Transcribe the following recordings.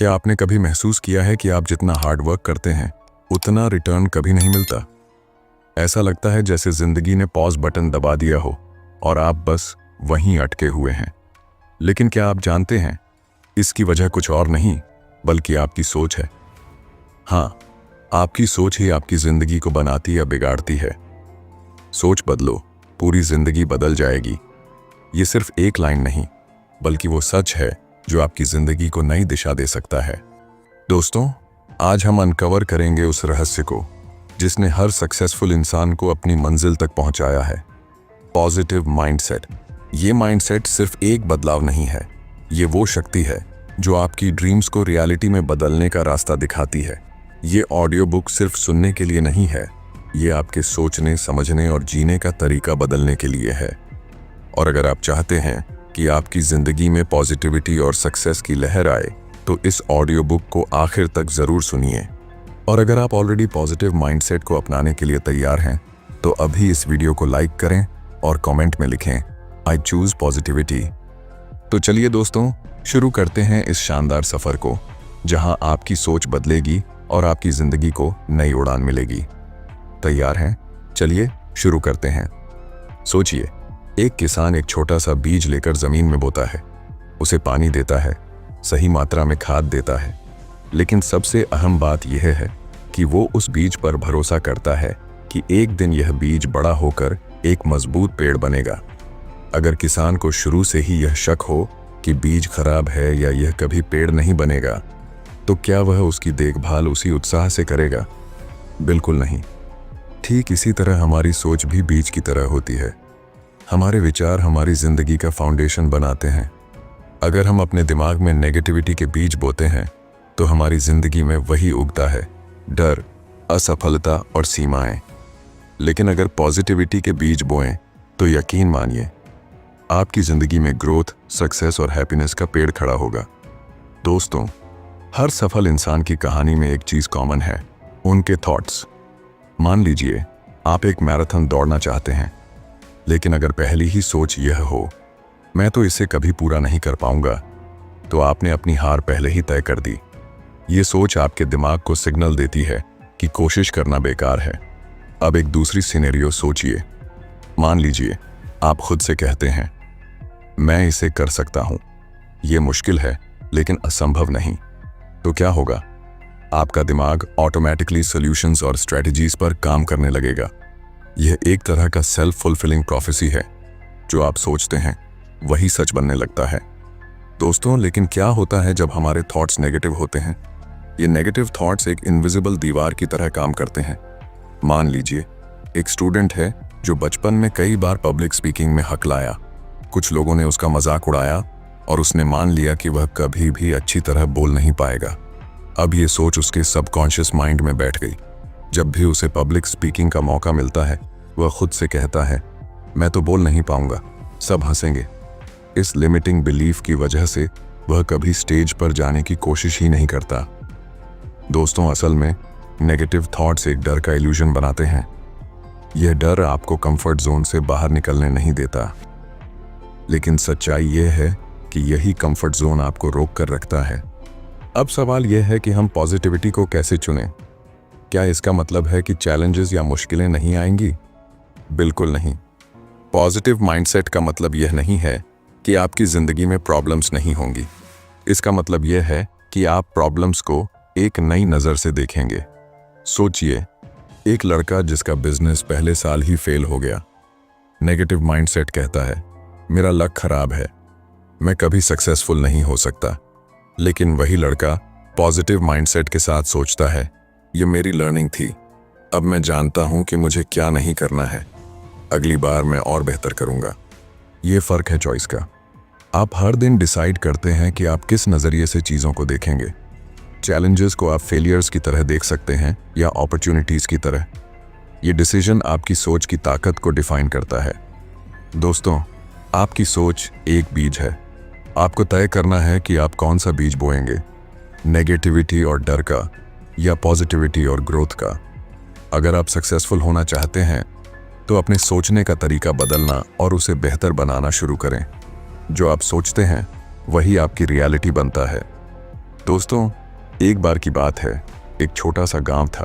क्या आपने कभी महसूस किया है कि आप जितना हार्ड वर्क करते हैं उतना रिटर्न कभी नहीं मिलता? ऐसा लगता है जैसे जिंदगी ने पॉज बटन दबा दिया हो और आप बस वहीं अटके हुए हैं। लेकिन क्या आप जानते हैं, इसकी वजह कुछ और नहीं बल्कि आपकी सोच है। हाँ, आपकी सोच ही आपकी जिंदगी को बनाती या बिगाड़ती है। सोच बदलो, पूरी जिंदगी बदल जाएगी। ये सिर्फ एक लाइन नहीं बल्कि वो सच है जो आपकी जिंदगी को नई दिशा दे सकता है। दोस्तों, आज हम अनकवर करेंगे उस रहस्य को जिसने हर सक्सेसफुल इंसान को अपनी मंजिल तक पहुंचाया है। Positive mindset. ये माइंडसेट सिर्फ एक बदलाव नहीं है, ये वो शक्ति है जो आपकी ड्रीम्स को रियलिटी में बदलने का रास्ता दिखाती है। ये ऑडियो बुक सिर्फ सुनने के लिए नहीं है, ये आपके सोचने, समझने और जीने का तरीका बदलने के लिए है। और अगर आप चाहते हैं कि आपकी जिंदगी में पॉजिटिविटी और सक्सेस की लहर आए तो इस ऑडियो बुक को आखिर तक जरूर सुनिए। और अगर आप ऑलरेडी पॉजिटिव माइंडसेट को अपनाने के लिए तैयार हैं तो अभी इस वीडियो को लाइक करें और कमेंट में लिखें, आई चूज पॉजिटिविटी। तो चलिए दोस्तों, शुरू करते हैं इस शानदार सफर को जहां आपकी सोच बदलेगी और आपकी जिंदगी को नई उड़ान मिलेगी। तैयार हैं? चलिए शुरू करते हैं। सोचिए, एक किसान एक छोटा सा बीज लेकर जमीन में बोता है, उसे पानी देता है, सही मात्रा में खाद देता है, लेकिन सबसे अहम बात यह है कि वो उस बीज पर भरोसा करता है कि एक दिन यह बीज बड़ा होकर एक मजबूत पेड़ बनेगा। अगर किसान को शुरू से ही यह शक हो कि बीज खराब है या यह कभी पेड़ नहीं बनेगा, तो क्या वह उसकी देखभाल उसी उत्साह से करेगा? बिल्कुल नहीं। ठीक इसी तरह हमारी सोच भी बीज की तरह होती है। हमारे विचार हमारी जिंदगी का फाउंडेशन बनाते हैं। अगर हम अपने दिमाग में नेगेटिविटी के बीज बोते हैं तो हमारी जिंदगी में वही उगता है, डर, असफलता और सीमाएं। लेकिन अगर पॉजिटिविटी के बीज बोएं तो यकीन मानिए, आपकी जिंदगी में ग्रोथ, सक्सेस और हैप्पीनेस का पेड़ खड़ा होगा। दोस्तों, हर सफल इंसान की कहानी में एक चीज कॉमन है, उनके थॉट्स। मान लीजिए आप एक मैराथन दौड़ना चाहते हैं, लेकिन अगर पहली ही सोच यह हो, मैं तो इसे कभी पूरा नहीं कर पाऊंगा, तो आपने अपनी हार पहले ही तय कर दी। ये सोच आपके दिमाग को सिग्नल देती है कि कोशिश करना बेकार है। अब एक दूसरी सिनेरियो सोचिए। मान लीजिए आप खुद से कहते हैं, मैं इसे कर सकता हूं, यह मुश्किल है लेकिन असंभव नहीं। तो क्या होगा? आपका दिमाग ऑटोमेटिकली सॉल्यूशंस और स्ट्रेटजीज पर काम करने लगेगा। यह एक तरह का सेल्फ फुलफिलिंग प्रोफेसी है, जो आप सोचते हैं वही सच बनने लगता है। दोस्तों, लेकिन क्या होता है जब हमारे थॉट्स नेगेटिव होते हैं? ये नेगेटिव थॉट्स एक इनविजिबल दीवार की तरह काम करते हैं। मान लीजिए एक स्टूडेंट है जो बचपन में कई बार पब्लिक स्पीकिंग में हकलाया। कुछ लोगों ने उसका मजाक उड़ाया और उसने मान लिया कि वह कभी भी अच्छी तरह बोल नहीं पाएगा। अब ये सोच उसके सबकॉन्शियस माइंड में बैठ गई। जब भी उसे पब्लिक स्पीकिंग का मौका मिलता है, वह खुद से कहता है, मैं तो बोल नहीं पाऊंगा, सब हंसेंगे। इस लिमिटिंग बिलीफ की वजह से वह कभी स्टेज पर जाने की कोशिश ही नहीं करता। दोस्तों, असल में नेगेटिव थॉट्स एक डर का इल्यूजन बनाते हैं। यह डर आपको कंफर्ट जोन से बाहर निकलने नहीं देता, लेकिन सच्चाई यह है कि यही कंफर्ट जोन आपको रोक कर रखता है। अब सवाल यह है कि हम पॉजिटिविटी को कैसे चुनें? क्या इसका मतलब है कि चैलेंजेस या मुश्किलें नहीं आएंगी? बिल्कुल नहीं। पॉजिटिव माइंडसेट का मतलब यह नहीं है कि आपकी जिंदगी में प्रॉब्लम्स नहीं होंगी। इसका मतलब यह है कि आप प्रॉब्लम्स को एक नई नज़र से देखेंगे। सोचिए, एक लड़का जिसका बिजनेस पहले साल ही फेल हो गया। नेगेटिव माइंडसेट कहता है, मेरा लक खराब है, मैं कभी सक्सेसफुल नहीं हो सकता। लेकिन वही लड़का पॉजिटिव माइंडसेट के साथ सोचता है, ये मेरी लर्निंग थी, अब मैं जानता हूं कि मुझे क्या नहीं करना है, अगली बार मैं और बेहतर करूंगा। ये फर्क है चॉइस का। आप हर दिन डिसाइड करते हैं कि आप किस नज़रिए से चीज़ों को देखेंगे। चैलेंजेस को आप फेलियर्स की तरह देख सकते हैं या अपॉर्चुनिटीज़ की तरह। ये डिसीजन आपकी सोच की ताकत को डिफाइन करता है। दोस्तों, आपकी सोच एक बीज है। आपको तय करना है कि आप कौन सा बीज बोएंगे, नेगेटिविटी और डर का या पॉजिटिविटी और ग्रोथ का। अगर आप सक्सेसफुल होना चाहते हैं तो अपने सोचने का तरीका बदलना और उसे बेहतर बनाना शुरू करें। जो आप सोचते हैं वही आपकी रियलिटी बनता है। दोस्तों, एक बार की बात है, एक छोटा सा गांव था।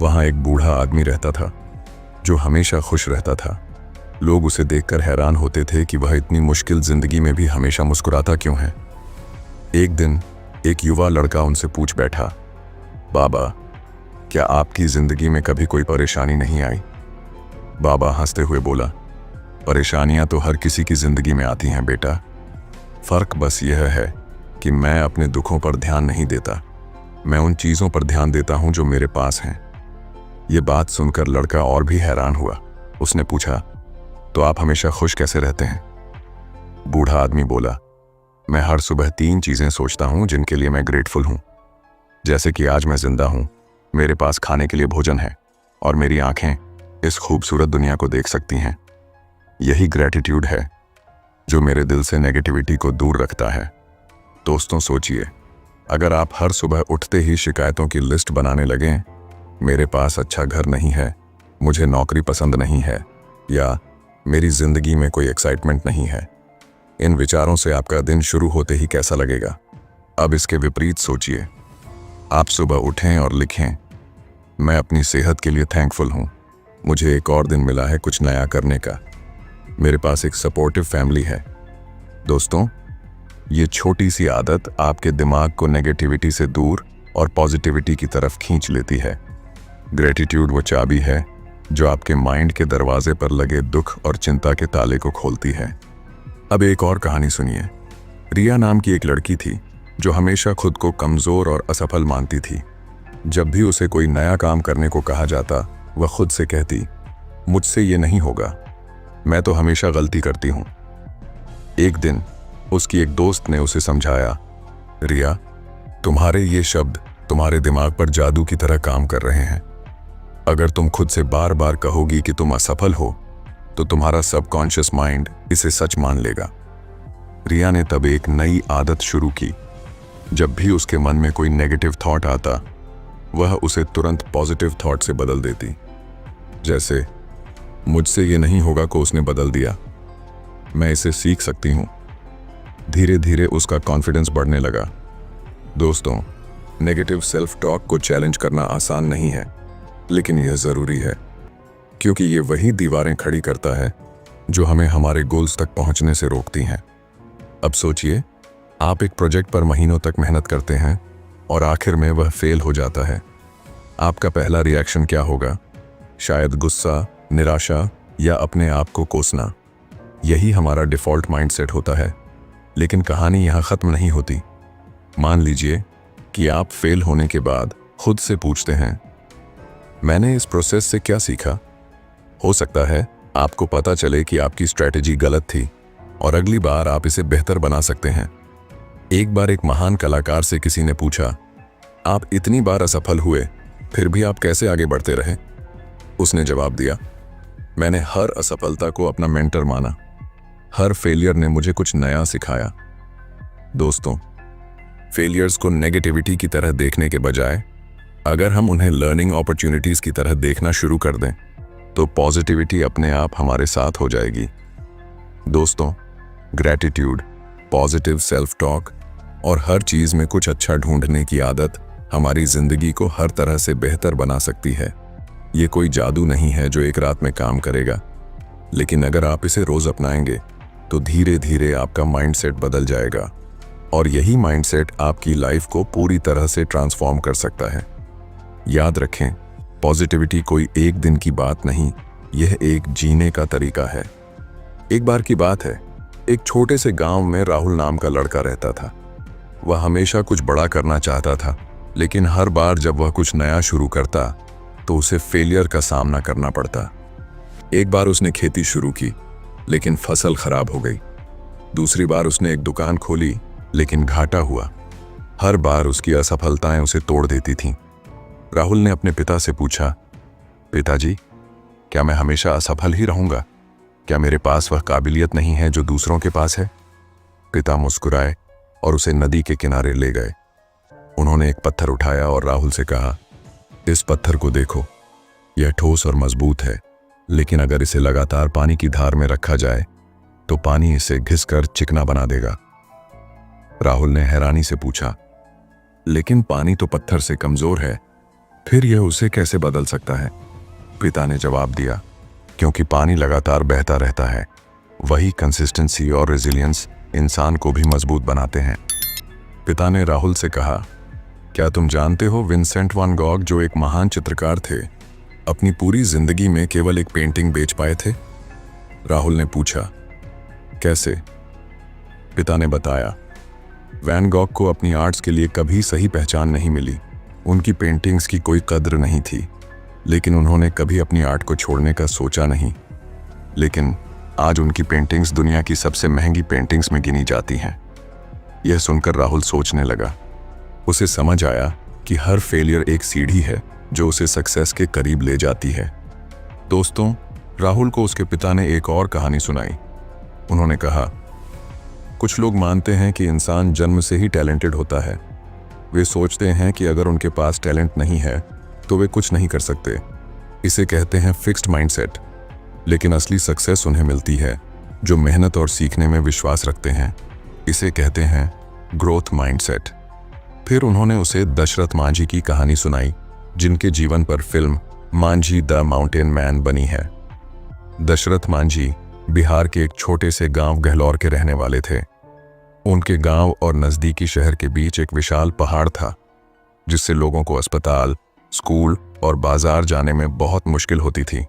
वहां एक बूढ़ा आदमी रहता था जो हमेशा खुश रहता था। लोग उसे देखकर हैरान होते थे कि वह इतनी मुश्किल जिंदगी में भी हमेशा मुस्कुराता क्यों है। एक दिन एक युवा लड़का उनसे पूछ बैठा, बाबा, क्या आपकी जिंदगी में कभी कोई परेशानी नहीं आई? बाबा हंसते हुए बोला, परेशानियां तो हर किसी की जिंदगी में आती हैं बेटा। फर्क बस यह है कि मैं अपने दुखों पर ध्यान नहीं देता, मैं उन चीजों पर ध्यान देता हूं जो मेरे पास हैं। ये बात सुनकर लड़का और भी हैरान हुआ। उसने पूछा, तो आप हमेशा खुश कैसे रहते हैं? बूढ़ा आदमी बोला, मैं हर सुबह 3 चीजें सोचता हूं जिनके लिए मैं ग्रेटफुल हूं। जैसे कि आज मैं जिंदा हूं, मेरे पास खाने के लिए भोजन है और मेरी आंखें इस खूबसूरत दुनिया को देख सकती हैं। यही ग्रेटिट्यूड है जो मेरे दिल से नेगेटिविटी को दूर रखता है। दोस्तों सोचिए, अगर आप हर सुबह उठते ही शिकायतों की लिस्ट बनाने लगें, मेरे पास अच्छा घर नहीं है, मुझे नौकरी पसंद नहीं है, या मेरी जिंदगी में कोई एक्साइटमेंट नहीं है, इन विचारों से आपका दिन शुरू होते ही कैसा लगेगा? अब इसके विपरीत सोचिए। आप सुबह उठें और लिखें, मैं अपनी सेहत के लिए थैंकफुल हूं, मुझे एक और दिन मिला है कुछ नया करने का, मेरे पास एक सपोर्टिव फैमिली है। दोस्तों, ये छोटी सी आदत आपके दिमाग को नेगेटिविटी से दूर और पॉजिटिविटी की तरफ खींच लेती है। ग्रेटिट्यूड वो चाबी है जो आपके माइंड के दरवाजे पर लगे दुख और चिंता के ताले को खोलती है। अब एक और कहानी सुनिए। रिया नाम की एक लड़की थी जो हमेशा खुद को कमजोर और असफल मानती थी। जब भी उसे कोई नया काम करने को कहा जाता, वह खुद से कहती, मुझसे ये नहीं होगा, मैं तो हमेशा गलती करती हूं। एक दिन उसकी एक दोस्त ने उसे समझाया, रिया, तुम्हारे ये शब्द तुम्हारे दिमाग पर जादू की तरह काम कर रहे हैं। अगर तुम खुद से बार बार कहोगी कि तुम असफल हो, तो तुम्हारा सबकॉन्शियस माइंड इसे सच मान लेगा। रिया ने तब एक नई आदत शुरू की। जब भी उसके मन में कोई नेगेटिव थॉट आता, वह उसे तुरंत पॉजिटिव थॉट से बदल देती। जैसे मुझसे ये नहीं होगा को उसने बदल दिया, मैं इसे सीख सकती हूं। धीरे धीरे उसका कॉन्फिडेंस बढ़ने लगा। दोस्तों, नेगेटिव सेल्फ टॉक को चैलेंज करना आसान नहीं है, लेकिन यह जरूरी है, क्योंकि ये वही दीवारें खड़ी करता है जो हमें हमारे गोल्स तक पहुंचने से रोकती हैं। अब सोचिए, आप एक प्रोजेक्ट पर महीनों तक मेहनत करते हैं और आखिर में वह फेल हो जाता है। आपका पहला रिएक्शन क्या होगा? शायद गुस्सा, निराशा या अपने आप को कोसना। यही हमारा डिफॉल्ट माइंडसेट होता है। लेकिन कहानी यहाँ खत्म नहीं होती। मान लीजिए कि आप फेल होने के बाद खुद से पूछते हैं, मैंने इस प्रोसेस से क्या सीखा? हो सकता है आपको पता चले कि आपकी स्ट्रैटेजी गलत थी और अगली बार आप इसे बेहतर बना सकते हैं। एक बार एक महान कलाकार से किसी ने पूछा, आप इतनी बार असफल हुए, फिर भी आप कैसे आगे बढ़ते रहे? उसने जवाब दिया, मैंने हर असफलता को अपना मेंटर माना, हर फेलियर ने मुझे कुछ नया सिखाया। दोस्तों, फेलियर्स को नेगेटिविटी की तरह देखने के बजाय अगर हम उन्हें लर्निंग अपॉर्चुनिटीज की तरह देखना शुरू कर दें, तो पॉजिटिविटी अपने आप हमारे साथ हो जाएगी। दोस्तों, ग्रैटिट्यूड, पॉजिटिव सेल्फ टॉक और हर चीज में कुछ अच्छा ढूंढने की आदत हमारी जिंदगी को हर तरह से बेहतर बना सकती है। ये कोई जादू नहीं है जो एक रात में काम करेगा, लेकिन अगर आप इसे रोज अपनाएंगे तो धीरे धीरे आपका माइंडसेट बदल जाएगा और यही माइंडसेट आपकी लाइफ को पूरी तरह से ट्रांसफॉर्म कर सकता है। याद रखें, पॉजिटिविटी कोई एक दिन की बात नहीं, यह एक जीने का तरीका है। एक बार की बात है, एक छोटे से गांव में राहुल नाम का लड़का रहता था। वह हमेशा कुछ बड़ा करना चाहता था, लेकिन हर बार जब वह कुछ नया शुरू करता तो उसे फेलियर का सामना करना पड़ता। एक बार उसने खेती शुरू की, लेकिन फसल खराब हो गई। दूसरी बार उसने एक दुकान खोली, लेकिन घाटा हुआ। हर बार उसकी असफलताएं उसे तोड़ देती थीं। राहुल ने अपने पिता से पूछा, पिताजी, क्या मैं हमेशा असफल ही रहूंगा? क्या मेरे पास वह काबिलियत नहीं है जो दूसरों के पास है? पिता मुस्कुराए और उसे नदी के किनारे ले गए। उन्होंने एक पत्थर उठाया और राहुल से कहा, इस पत्थर को देखो, यह ठोस और मजबूत है, लेकिन अगर इसे लगातार पानी की धार में रखा जाए तो पानी इसे घिसकर चिकना बना देगा। राहुल ने हैरानी से पूछा, लेकिन पानी तो पत्थर से कमजोर है, फिर यह उसे कैसे बदल सकता है? पिता ने जवाब दिया, क्योंकि पानी लगातार बहता रहता है। वही कंसिस्टेंसी और रेजिलियंस इंसान को भी मजबूत बनाते हैं। पिता ने राहुल से कहा, क्या तुम जानते हो विंसेंट वैन गॉग, जो एक महान चित्रकार थे, अपनी पूरी जिंदगी में केवल एक पेंटिंग बेच पाए थे? राहुल ने पूछा, कैसे? पिता ने बताया, वैन गॉग को अपनी आर्ट्स के लिए कभी सही पहचान नहीं मिली। उनकी पेंटिंग्स की कोई कद्र नहीं थी, लेकिन उन्होंने कभी अपनी आर्ट को छोड़ने का सोचा नहीं। लेकिन आज उनकी पेंटिंग्स दुनिया की सबसे महंगी पेंटिंग्स में गिनी जाती हैं। यह सुनकर राहुल सोचने लगा। उसे समझ आया कि हर फेलियर एक सीढ़ी है जो उसे सक्सेस के करीब ले जाती है। दोस्तों, राहुल को उसके पिता ने एक और कहानी सुनाई। उन्होंने कहा, कुछ लोग मानते हैं कि इंसान जन्म से ही टैलेंटेड होता है। वे सोचते हैं कि अगर उनके पास टैलेंट नहीं है तो वे कुछ नहीं कर सकते। इसे कहते हैं फिक्स्ड माइंडसेट। लेकिन असली सक्सेस उन्हें मिलती है जो मेहनत और सीखने में विश्वास रखते हैं। इसे कहते हैं ग्रोथ माइंडसेट। फिर उन्होंने उसे दशरथ मांझी की कहानी सुनाई, जिनके जीवन पर film Manjhi the mountain man बनी है। दशरथ मांझी बिहार के एक छोटे से गांव गहलौर के रहने वाले थे। उनके गांव और नजदीकी शहर के बीच एक विशाल पहाड़ था, जिससे लोगों को अस्पताल, स्कूल और बाजार जाने में बहुत मुश्किल होती थी।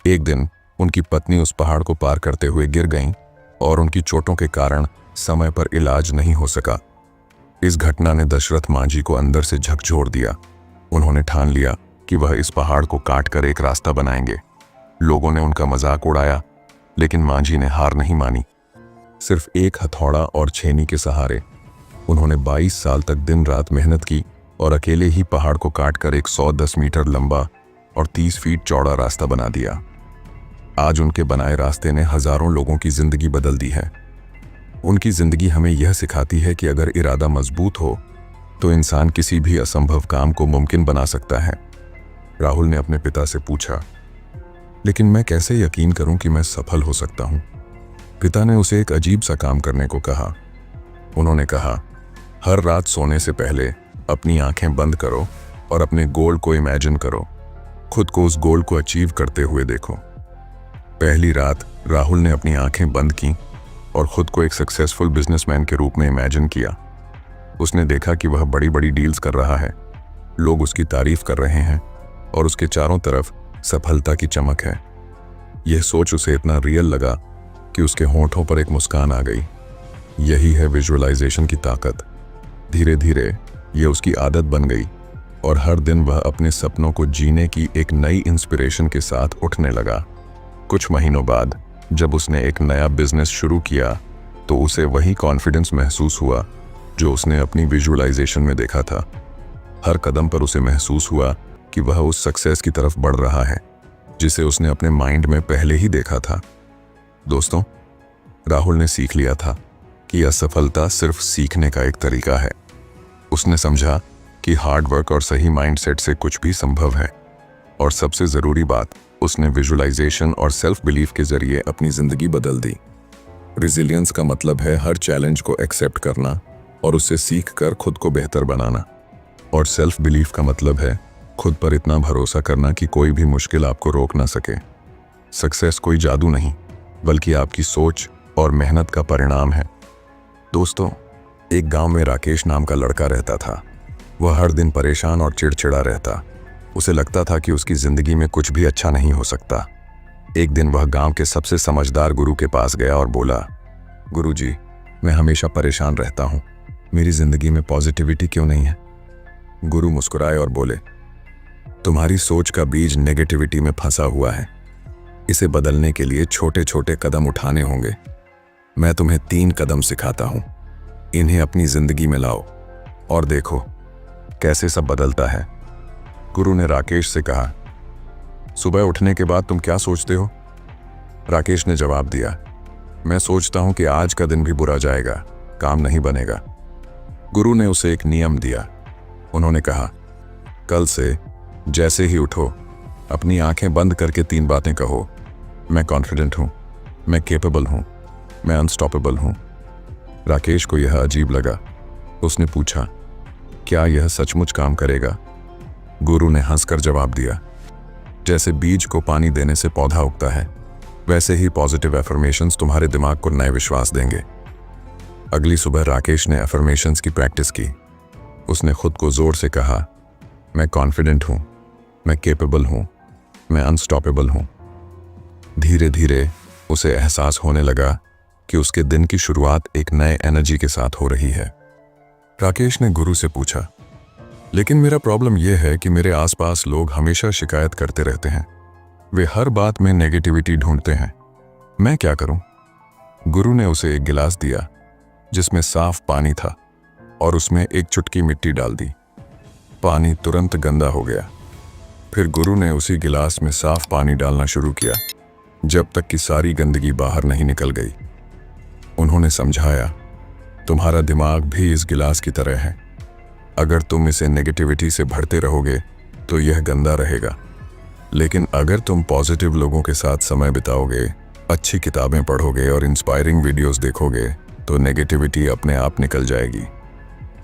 एक दिन उनकी पत्नी उस पहाड़ को पार करते हुए गिर गईं और उनकी चोटों के कारण समय पर इलाज नहीं हो सका। इस घटना ने दशरथ मांझी को अंदर से झकझोर दिया। उन्होंने ठान लिया कि वह इस पहाड़ को काट कर एक रास्ता बनाएंगे। लोगों ने उनका मजाक उड़ाया, लेकिन मांझी ने हार नहीं मानी। सिर्फ एक हथौड़ा और छेनी के सहारे उन्होंने 22 साल तक दिन रात मेहनत की और अकेले ही पहाड़ को काटकर एक 110 मीटर लंबा और 30 फीट चौड़ा रास्ता बना दिया। आज उनके बनाए रास्ते ने हजारों लोगों की जिंदगी बदल दी है। उनकी जिंदगी हमें यह सिखाती है कि अगर इरादा मजबूत हो तो इंसान किसी भी असंभव काम को मुमकिन बना सकता है। राहुल ने अपने पिता से पूछा, लेकिन मैं कैसे यकीन करूं कि मैं सफल हो सकता हूं? पिता ने उसे एक अजीब सा काम करने को कहा। उन्होंने कहा, हर रात सोने से पहले अपनी आंखें बंद करो और अपने गोल को इमेजिन करो। खुद को उस गोल को अचीव करते हुए देखो। पहली रात राहुल ने अपनी आंखें बंद की और खुद को एक सक्सेसफुल बिजनेसमैन के रूप में इमेजिन किया। उसने देखा कि वह बड़ी बड़ी डील्स कर रहा है, लोग उसकी तारीफ कर रहे हैं और उसके चारों तरफ सफलता की चमक है। यह सोच उसे इतना रियल लगा कि उसके होंठों पर एक मुस्कान आ गई। यही है विजुअलाइजेशन की ताकत। धीरे धीरे यह उसकी आदत बन गई और हर दिन वह अपने सपनों को जीने की एक नई इंस्पिरेशन के साथ उठने लगा। कुछ महीनों बाद जब उसने एक नया बिजनेस शुरू किया तो उसे वही कॉन्फिडेंस महसूस हुआ जो उसने अपनी विजुअलाइजेशन में देखा था। हर कदम पर उसे महसूस हुआ कि वह उस सक्सेस की तरफ बढ़ रहा है जिसे उसने अपने माइंड में पहले ही देखा था। दोस्तों, राहुल ने सीख लिया था कि असफलता सिर्फ सीखने का एक तरीका है। उसने समझा कि हार्ड वर्क और सही माइंडसेट से कुछ भी संभव है। और सबसे ज़रूरी बात, उसने विजुअलाइजेशन और सेल्फ बिलीफ के जरिए अपनी ज़िंदगी बदल दी। रिजिलियंस का मतलब है हर चैलेंज को एक्सेप्ट करना और उससे सीख कर खुद को बेहतर बनाना। और सेल्फ बिलीफ का मतलब है खुद पर इतना भरोसा करना कि कोई भी मुश्किल आपको रोक ना सके। सक्सेस कोई जादू नहीं, बल्कि आपकी सोच और मेहनत का परिणाम है। दोस्तों, एक गांव में राकेश नाम का लड़का रहता था। वह हर दिन परेशान और चिड़चिड़ा रहता। उसे लगता था कि उसकी जिंदगी में कुछ भी अच्छा नहीं हो सकता। एक दिन वह गांव के सबसे समझदार गुरु के पास गया और बोला, गुरुजी, मैं हमेशा परेशान रहता हूँ, मेरी जिंदगी में पॉजिटिविटी क्यों नहीं है? गुरु मुस्कुराए और बोले, तुम्हारी सोच का बीज नेगेटिविटी में फंसा हुआ है। इसे बदलने के लिए छोटे छोटे कदम उठाने होंगे। मैं तुम्हें 3 कदम सिखाता हूं। इन्हें अपनी जिंदगी में लाओ और देखो कैसे सब बदलता है। गुरु ने राकेश से कहा, सुबह उठने के बाद तुम क्या सोचते हो? राकेश ने जवाब दिया, मैं सोचता हूं कि आज का दिन भी बुरा जाएगा, काम नहीं बनेगा। गुरु ने उसे एक नियम दिया। उन्होंने कहा, कल से जैसे ही उठो अपनी आंखें बंद करके 3 बातें कहो। मैं कॉन्फिडेंट हूं, मैं केपेबल हूं, मैं अनस्टॉपेबल हूं। राकेश को यह अजीब लगा। उसने पूछा, क्या यह सचमुच काम करेगा? गुरु ने हंसकर जवाब दिया, जैसे बीज को पानी देने से पौधा उगता है, वैसे ही पॉजिटिव एफर्मेशंस तुम्हारे दिमाग को नए विश्वास देंगे। अगली सुबह राकेश ने एफर्मेशंस की प्रैक्टिस की। उसने खुद को जोर से कहा, मैं कॉन्फिडेंट हूं, मैं केपेबल हूं, मैं अनस्टॉपेबल हूं। धीरे धीरे उसे एहसास होने लगा कि उसके दिन की शुरुआत एक नए एनर्जी के साथ हो रही है। राकेश ने गुरु से पूछा, लेकिन मेरा प्रॉब्लम यह है कि मेरे आसपास लोग हमेशा शिकायत करते रहते हैं। वे हर बात में नेगेटिविटी ढूंढते हैं। मैं क्या करूं? गुरु ने उसे एक गिलास दिया जिसमें साफ पानी था और उसमें एक चुटकी मिट्टी डाल दी। पानी तुरंत गंदा हो गया। फिर गुरु ने उसी गिलास में साफ पानी डालना शुरू किया जब तक कि सारी गंदगी बाहर नहीं निकल गई। उन्होंने समझाया, तुम्हारा दिमाग भी इस गिलास की तरह है। अगर तुम इसे नेगेटिविटी से भरते रहोगे तो यह गंदा रहेगा, लेकिन अगर तुम पॉजिटिव लोगों के साथ समय बिताओगे, अच्छी किताबें पढ़ोगे और इंस्पायरिंग वीडियोस देखोगे तो नेगेटिविटी अपने आप निकल जाएगी।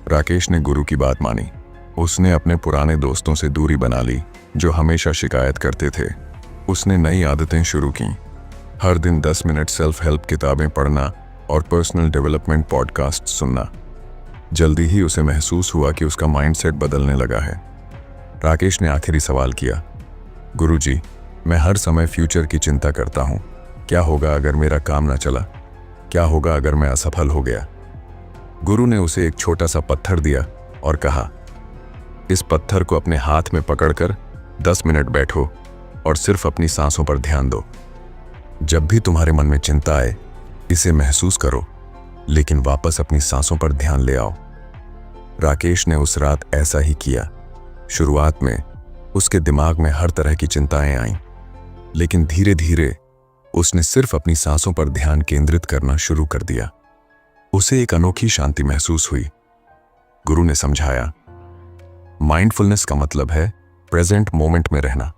राकेश ने गुरु की बात मानी। उसने अपने पुराने दोस्तों से दूरी बना ली जो हमेशा शिकायत करते थे। उसने नई आदतें शुरू की, हर दिन 10 मिनट सेल्फ हेल्प किताबें पढ़ना और पर्सनल डेवलपमेंट पॉडकास्ट सुनना। जल्दी ही उसे महसूस हुआ कि उसका माइंडसेट बदलने लगा है। राकेश ने आखिरी सवाल किया, गुरुजी, मैं हर समय फ्यूचर की चिंता करता हूँ। क्या होगा अगर मेरा काम ना चला? क्या होगा अगर मैं असफल हो गया? गुरु ने उसे एक छोटा सा पत्थर दिया और कहा, इस पत्थर को अपने हाथ में पकड़कर 10 मिनट बैठो और सिर्फ अपनी सांसों पर ध्यान दो। जब भी तुम्हारे मन में चिंता आए, इसे महसूस करो, लेकिन वापस अपनी सांसों पर ध्यान ले आओ। राकेश ने उस रात ऐसा ही किया। शुरुआत में उसके दिमाग में हर तरह की चिंताएं आईं, लेकिन धीरे धीरे उसने सिर्फ अपनी सांसों पर ध्यान केंद्रित करना शुरू कर दिया। उसे एक अनोखी शांति महसूस हुई। गुरु ने समझाया, माइंडफुलनेस का मतलब है प्रेजेंट मोमेंट में रहना।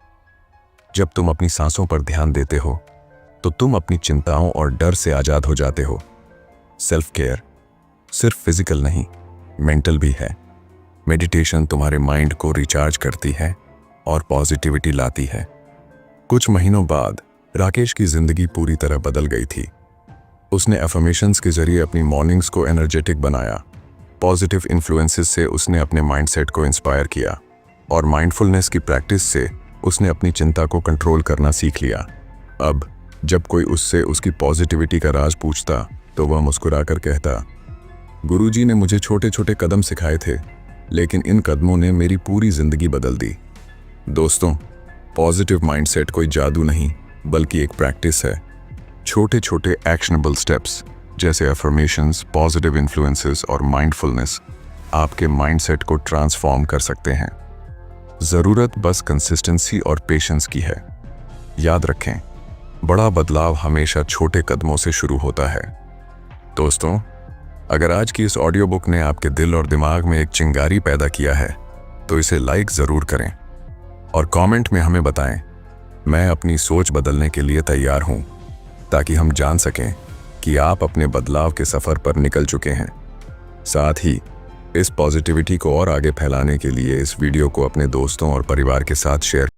जब तुम अपनी सांसों पर ध्यान देते हो तो तुम अपनी चिंताओं और डर से आजाद हो जाते हो। सेल्फ केयर सिर्फ फिजिकल नहीं, मेंटल भी है। मेडिटेशन तुम्हारे माइंड को रिचार्ज करती है और पॉजिटिविटी लाती है। कुछ महीनों बाद राकेश की जिंदगी पूरी तरह बदल गई थी। उसने अफर्मेशंस के जरिए अपनी मॉर्निंग्स को एनर्जेटिक बनाया। पॉजिटिव इन्फ्लुएंसेस से उसने अपने माइंडसेट को इंस्पायर किया और माइंडफुलनेस की प्रैक्टिस से उसने अपनी चिंता को कंट्रोल करना सीख लिया। अब जब कोई उससे उसकी पॉजिटिविटी का राज पूछता तो वह मुस्कुराकर कहता, गुरुजी ने मुझे छोटे छोटे कदम सिखाए थे, लेकिन इन कदमों ने मेरी पूरी जिंदगी बदल दी। दोस्तों, पॉजिटिव माइंडसेट कोई जादू नहीं, बल्कि एक प्रैक्टिस है। छोटे छोटे एक्शनेबल स्टेप्स जैसे अफर्मेशंस, पॉजिटिव इन्फ्लुएंसेस और माइंडफुलनेस आपके माइंडसेट को ट्रांसफॉर्म कर सकते हैं। ज़रूरत बस कंसिस्टेंसी और पेशेंस की है। याद रखें, बड़ा बदलाव हमेशा छोटे कदमों से शुरू होता है। दोस्तों, अगर आज की इस ऑडियो बुक ने आपके दिल और दिमाग में एक चिंगारी पैदा किया है तो इसे लाइक ज़रूर करें और कमेंट में हमें बताएं। मैं अपनी सोच बदलने के लिए तैयार हूं, ताकि हम जान सकें कि आप अपने बदलाव के सफ़र पर निकल चुके हैं। साथ ही इस पॉजिटिविटी को और आगे फैलाने के लिए इस वीडियो को अपने दोस्तों और परिवार के साथ शेयर